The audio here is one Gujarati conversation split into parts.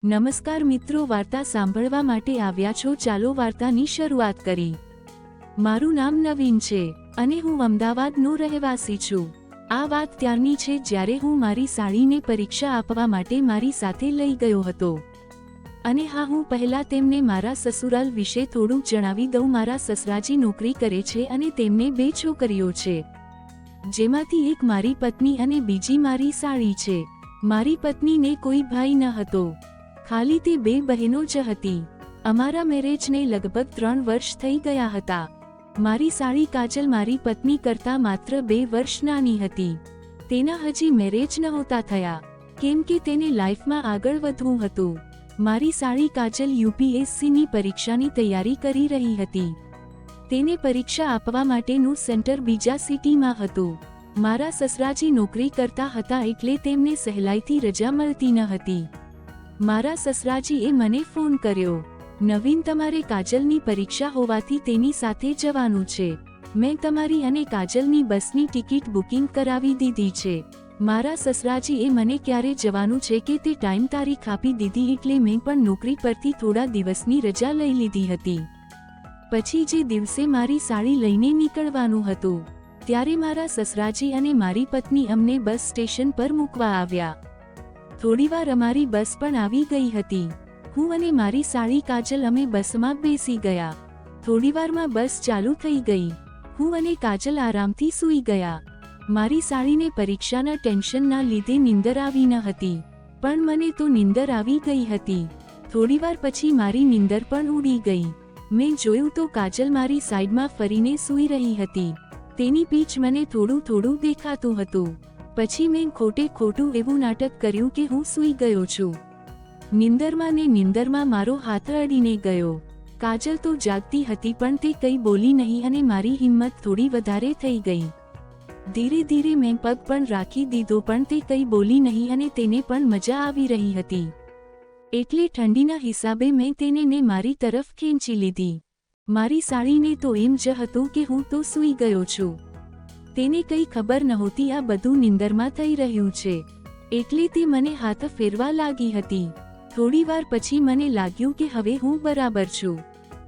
નમસ્કાર મિત્રો, વાર્તા સાંભળવા માટે આવ્યા છો? ચાલો વાર્તાની શરૂઆત કરી। મારું નામ નવીન છે અને હું અમદાવાદનો રહેવાસી છું। આ વાત ત્યારની છે જ્યારે હું મારી સાળીને પરીક્ષા આપવા માટે મારી સાથે લઈ ગયો હતો। અને હા, હું પહેલા તેમને મારા સસુરાલ વિશે થોડું જણાવી દઉં। મારા સસરાજી નોકરી કરે છે અને તેમને 2 છોકરીઓ છે, જેમાંથી એક મારી પત્ની અને બીજી મારી સાળી છે। મારી પત્નીને કોઈ ભાઈ ન હતો, ખાલી તે 2 બહેનો જ હતી। અમારા મેરેજને લગભગ 3 વર્ષ થઈ ગયા હતા। મારી સાળી કાજલ મારી પત્ની કરતાં માત્ર 2 વર્ષ નાની હતી। તેના હજી મેરેજ નહોતા થયા, કેમ કે તેને લાઈફમાં આગળ વધવું હતું। મારી સાળી કાજલ UPSCની પરીક્ષાની તૈયારી કરી રહી હતી। તેને પરીક્ષા આપવા માટેનું સેન્ટર બીજા સિટીમાં હતું। મારા સસરાજી નોકરી કરતા હતા એટલે તેમને સહેલાઈથી રજા મળતી ન હતી। મારા સસરાજીએ મને ફોન કર્યો, નવીન, તમારે કાજલની પરીક્ષા હોવાથી તેની સાથે જવાનું છે। મેં તમારી અને કાજલની બસની ટિકિટ બુકિંગ કરાવી દીધી છે। મારા સસરાજીએ મને ક્યારે જવાનું છે કે તે ટાઈમ તારીખ આપી દીધી, એટલે મેં પણ નોકરી પરથી થોડા દિવસની રજા લઈ લીધી હતી। પછી જે દિવસે મારી સાળી લઈને નીકળવાનું હતું, ત્યારે મારા સસરાજી અને મારી પત્ની અમને બસ સ્ટેશન પર મૂકવા આવ્યા। થોડીવાર અમારી બસ પણ આવી ગઈ હતી। હું અને મારી સાળી કાજલ અમે બસમાં બેસી ગયા। થોડીવારમાં બસ ચાલુ થઈ ગઈ। હું અને કાજલ આરામથી સૂઈ ગયા। મારી સાળીને પરીક્ષાના ટેન્શનના લીધે નીંદર આવી ન હતી, પણ મને તો નીંદર આવી ગઈ હતી। થોડીવાર પછી મારી નીંદર પણ ઉડી ગઈ। મેં જોયું તો કાજલ મારી સાઈડમાં ફરીને સૂઈ રહી હતી। તેની પીઠ મને થોડું થોડું દેખાતું હતું। પછી મેં ખોટું એવું નાટક કર્યું કે હું સૂઈ ગયો છું। નીંદરમાં ને નીંદરમાં મારો હાથ અડીને ગયો। કાજલ તો જાગતી હતી, પણ તે કંઈ બોલી નહીં અને મારી હિંમત થોડી વધારે થઈ ગઈ। ધીરે ધીરે મેં પગ પણ રાખી દીધો, પણ તે કંઈ બોલી નહીં અને તેને પણ મજા આવી રહી હતી। એટલે ઠંડીના હિસાબે મેં તેને મારી તરફ ખેંચી લીધી। મારી સાળીને તો એમ જ હતું કે હું તો સૂઈ ગયો છું। તેને કંઈ ખબર નહોતી આ બધું નીંદરમાં થઈ રહ્યું છે, એટલે તે મને હાથ ફેરવા લાગી હતી। થોડીવાર પછી મને લાગ્યું કે હવે હું બરાબર છું,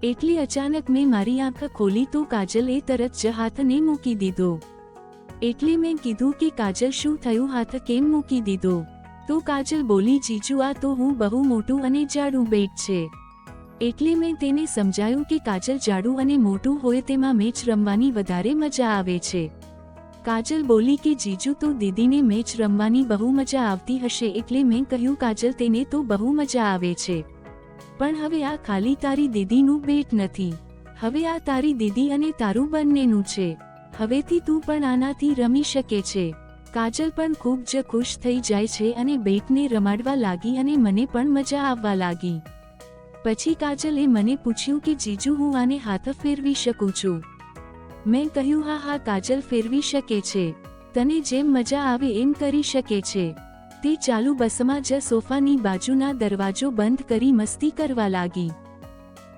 એટલે અચાનક મેં મારી આંખ ખોલી તો કાજલે તરત જ હાથને મૂકી દીધો। એટલે મેં કીધું કે કાજલ, શું થયું, હાથ કેમ મૂકી દીધો? તો કાજલ બોલી, જીજુ, આ તો હું બહુ મોટું અને જાડું બેટ છે। એટલે મેં તેને સમજાયું કે કાજલ, જાડું અને મોટું હોય તેમાં મેચ રમવાની વધારે મજા આવે છે। કાજલ બોલી કે જીજુ, તો દીદીને મેચ રમવાની બહુ મજા આવતી હશે। એટલે મેં કહ્યું, કાજલ, તેને તો બહુ મજા આવે છે, પણ હવે આ ખાલી તારી દીદીનું બેટ નથી, હવે આ તારી દીદી અને તારું બંનેનું છે। હવેથી તું પણ આનાથી રમી શકે છે। કાજલ પણ ખૂબ જ ખુશ થઈ જાય છે અને બેટને રમાડવા લાગી અને મને પણ મજા આવવા લાગી। પછી કાજલે મને પૂછ્યું કે જીજુ, હું આને હાથ ફેરવી શકું છું? મેં કહ્યું, હા હા કાજલ, ફેરવી શકે છે, તને જેમ મજા આવે એમ કરી શકે છે। તે ચાલુ બસમાં જ સોફાની બાજુના દરવાજો બંધ કરી મસ્તી કરવા લાગી।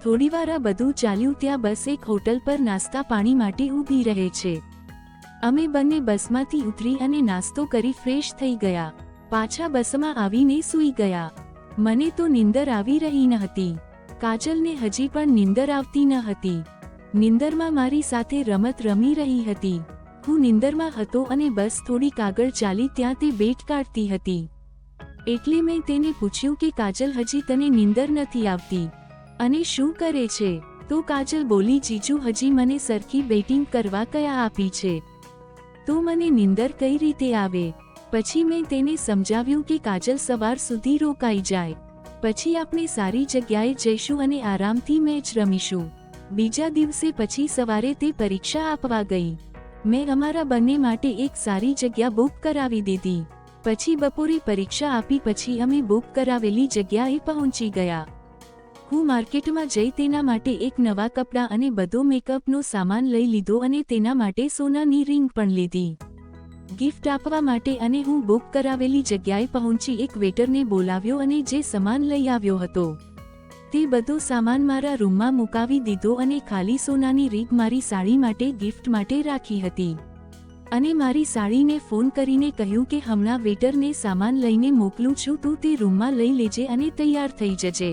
થોડીવાર આ બધું ચાલ્યું ત્યાં બસ એક હોટલ પર નાસ્તા પાણી માટે ઊભી રહે છે। અમે બંને બસમાંથી ઉતરી અને નાસ્તો કરી ફ્રેશ થઈ ગયા। પાછા બસમાં આવીને સૂઈ ગયા। મને તો નીંદર આવી રહી ન હતી, કાજલને હજી પણ નીંદર આવતી ન હતી। નીંદરમાં મારી સાથે રમત રમી રહી હતી। હું નીંદરમાં હતો અને બસ થોડીક આગળ ચાલી ત્યાં તે બેટ કાઢતી હતી। એટલે મેં તેને પૂછ્યું કે કાજલ, હજી તને નીંદર નથી આવતી અને શું કરે છે? તો કાજલ બોલી, જીજુ, હજી મને સરખી બેટિંગ કરવા કયા આપી છે, તો મને નીંદર કઈ રીતે આવે? પછી મેં તેને સમજાવ્યું કે કાજલ, સવાર સુધી રોકાઈ જાય, પછી આપણે સારી જગ્યાએ જઈશું અને આરામથી મેચ રમીશું। બીજા દિવસે પછી સવારે તે પરીક્ષા આપવા ગઈ। મેં અમારા બંને માટે એક સારી જગ્યા બુક કરાવી દીધી। પછી બપોરે પરીક્ષા આપી પછી અમે બુક કરાવેલી જગ્યાએ પહોંચી ગયા। હું માર્કેટમાં જઈ તેના માટે એક નવા કપડાં અને બધો મેકઅપનો સામાન લઈ લીધો અને તેના માટે સોનાની રિંગ પણ લીધી ગિફ્ટ આપવા માટે। અને હું બુક કરાવેલી જગ્યાએ પહોંચી એક વેટરને બોલાવ્યો અને જે સામાન લઈ આવ્યો હતો તે બધો સામાન મારા રૂમમાં મુકાવી દીધો અને ખાલી સોનાની રીંગ મારી સાળી માટે ગિફ્ટ માટે રાખી હતી। અને મારી સાળીને ફોન કરીને કહ્યું કે હમણાં વેટરને સામાન લઈને મોકલું છું, તું તે રૂમમાં લઈ લેજે અને તૈયાર થઈ જજે.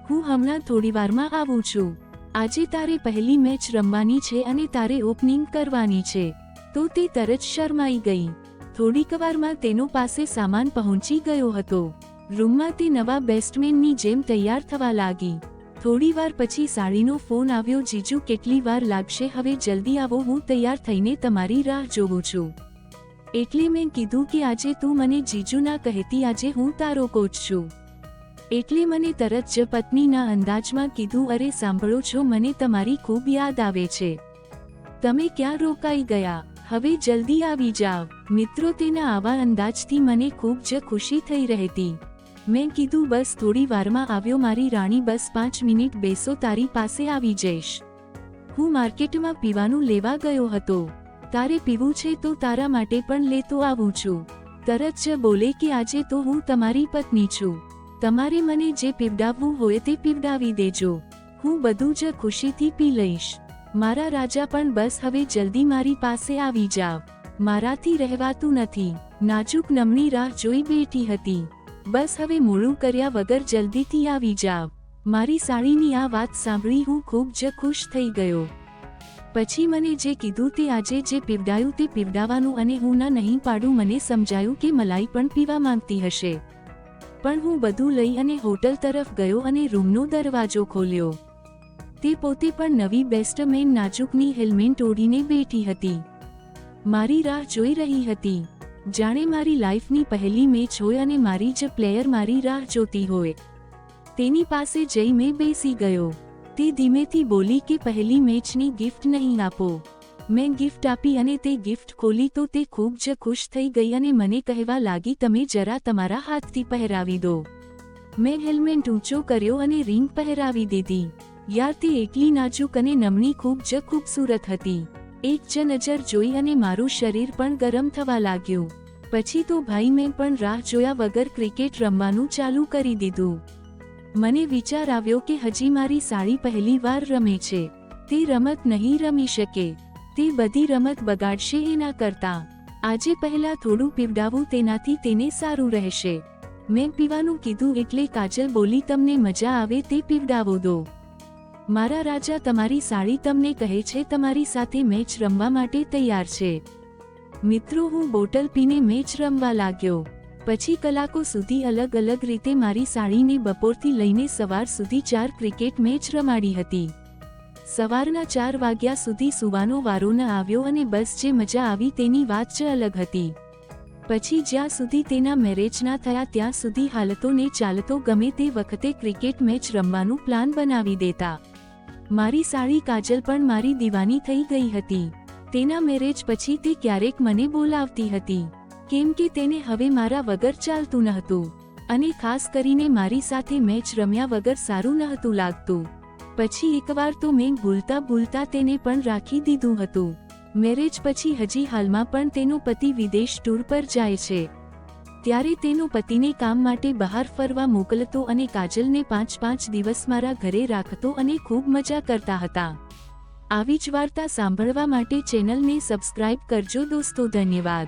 હું હમણાં થોડીવારમાં આવું છું. આજે તારે પહેલી મેચ રમવાની છે અને તારે ઓપનિંગ કરવાની છે. તો તે તરત શરમાઈ ગઈ. થોડીકવારમાં તેનો પાસે સામાન પહોંચી ગયો હતો. રૂમમાં તે નવા બેસ્ટમેનની જેમ તૈયાર થવા લાગી. થોડીવાર પછી સાળીનો ફોન આવ્યો, જીજુ કેટલી વાર લાગશે, હવે જલ્દી આવો, હું તૈયાર થઈને તમારી રાહ જોઉં છું. એટલે મેં કીધું કે આજે તું મને જીજુ ના કહેતી, આજે હું તારો કોચ છું. એટલે મને તરત જ પત્નીના અંદાજમાં કીધું, અરે સાંભળો છો, મને તમારી ખૂબ યાદ આવે છે. તમે ક્યાં રોકાઈ ગયા? હવે જલ્દી આવી જાવ. મિત્રો, તેના આવા અંદાજથી મને ખૂબ જ ખુશી થઈ રહેતી. મેં કીધું બસ થોડી વારમાં આવ્યો મારી રાણી, બસ 5 મિનિટ બેસો, તારી પાસે આવી જઈશ. હું માર્કેટમાં પીવાનું લેવા ગયો હતો. તારે પીવું છે તો તારા માટે પણ લેતો આવું છું. તરત જ બોલે કે આજે તો હું તમારી પત્ની છું, તમારે મને જે પીવડાવવું હોય તે પીવડાવી દેજો, હું બધું જ ખુશીથી પી લઈશ. મારા રાજા પણ બસ હવે જલ્દી મારી પાસે આવી જાવ, મારાથી રહેવાતું નથી. નાજુક નમણી રાહ જોઈ બેઠી હતી. બસ હવે મોડું કર્યા વગર જલ્દીથી આવી જાવ. મારી સાળીની આ વાત સાંભળી હું ખૂબ જ ખુશ થઈ ગયો. પછી મને જે કીધું તે આજે જે પીવડાયું તે પીવડાવવાનું, અને હું ના નહીં પાડું. મને સમજાયું કે મલાઈ પણ પીવા માંગતી હશે, પણ હું બધું લઈ અને હોટલ તરફ ગયો અને રૂમનો દરવાજો ખોલ્યો. તે પોતે પણ નવી બેસ્ટમેન નાજુકની હેલ્મેટ ઓઢીને બેઠી હતી. મારી રાહ જોઈ રહી હતી, જાણે મારી લાઈફની પહેલી મેચ હોય અને મારી જ પ્લેયર મારી રાહ જોતી હોય. તેની પાસે જઈ મેં બેસી ગયો. તે ધીમેથી બોલી કે પહેલી મેચની ગિફ્ટ નહીં આપો. મેં ગિફ્ટ આપી અને તે ગિફ્ટ ખોલી તો તે ખૂબ જ ખુશ થઈ ગઈ અને મને કહેવા લાગી, તમે જરા તમારા હાથથી પહેરાવી દો. મેં હેલ્મેટ ઊંચો કર્યો અને રિંગ પહેરાવી દીધી. યાર, તે એટલી નાજુક અને નમણી ખૂબ જ ખૂબસૂરત હતી. એક જ નજર જોઈ અને મારું શરીર પણ ગરમ થવા લાગ્યું. પછી તો ભાઈ મેં પણ રાહ જોયા વગર ક્રિકેટ રમવાનું ચાલુ કરી દીધું. મને વિચાર આવ્યો કે હજી મારી સાળી પહેલી વાર રમે છે, તે રમત નહીં રમી શકે, તે બધી રમત બગાડશે. એના કરતાં આજે પહેલા થોડું પીવડાવું, તેનાથી તેને સારું રહેશે. મેં પીવાનું કીધું એટલે કાજલ બોલી, તમને મજા આવે તે પીવડાવો દો. મારા રાજા, તમારી સાળી તમને કહે છે તમારી સાથે મેચ રમવા માટે તૈયાર છે. મિત્રો, હું બોટલ પીને મેચ રમવા લાગ્યો. પછી કલાકો સુધી અલગ અલગ રીતે મારી સાળીને બપોરથી લઈને સવાર સુધી 4 ક્રિકેટ મેચ રમાડી હતી. સવારના 4 વાગ્યા સુધી સુવાનો વારો ન આવ્યો અને બસ જે મજા આવી તેની વાત જ અલગ હતી. પછી જ્યાં સુધી તેના મેરેજ ના થયા ત્યાં સુધી હાલતોને ચાલતો ગમે તે વખતે ક્રિકેટ મેચ રમવાનું પ્લાન બનાવી દેતા. મારી સાળી કાજલ પણ મારી દીવાની થઈ ગઈ હતી. તેના મેરેજ પછી તે ક્યારેક મને બોલાવતી હતી, કેમ કે તેને હવે મારા વગર ચાલતું નહોતું, અને ખાસ કરીને મારી સાથે મેચ રમ્યા વગર સારું નહોતું લાગતું. પછી એકવાર તો મેં ભૂલતા તેને પણ રાખી દીધું હતું. મેરેજ પછી હજી હાલમાં પણ તેનો પતિ વિદેશ ટૂર પર જાય છે, ત્યારે તેનો પતિને કામ માટે બહાર ફરવા મોકલતો અને કાજલને 5 દિવસ મારા ઘરે રાખતો અને ખૂબ મજા કરતા હતા. આવી જ વાર્તા સાંભળવા માટે ચેનલને સબસ્ક્રાઇબ કરજો દોસ્તો. ધન્યવાદ.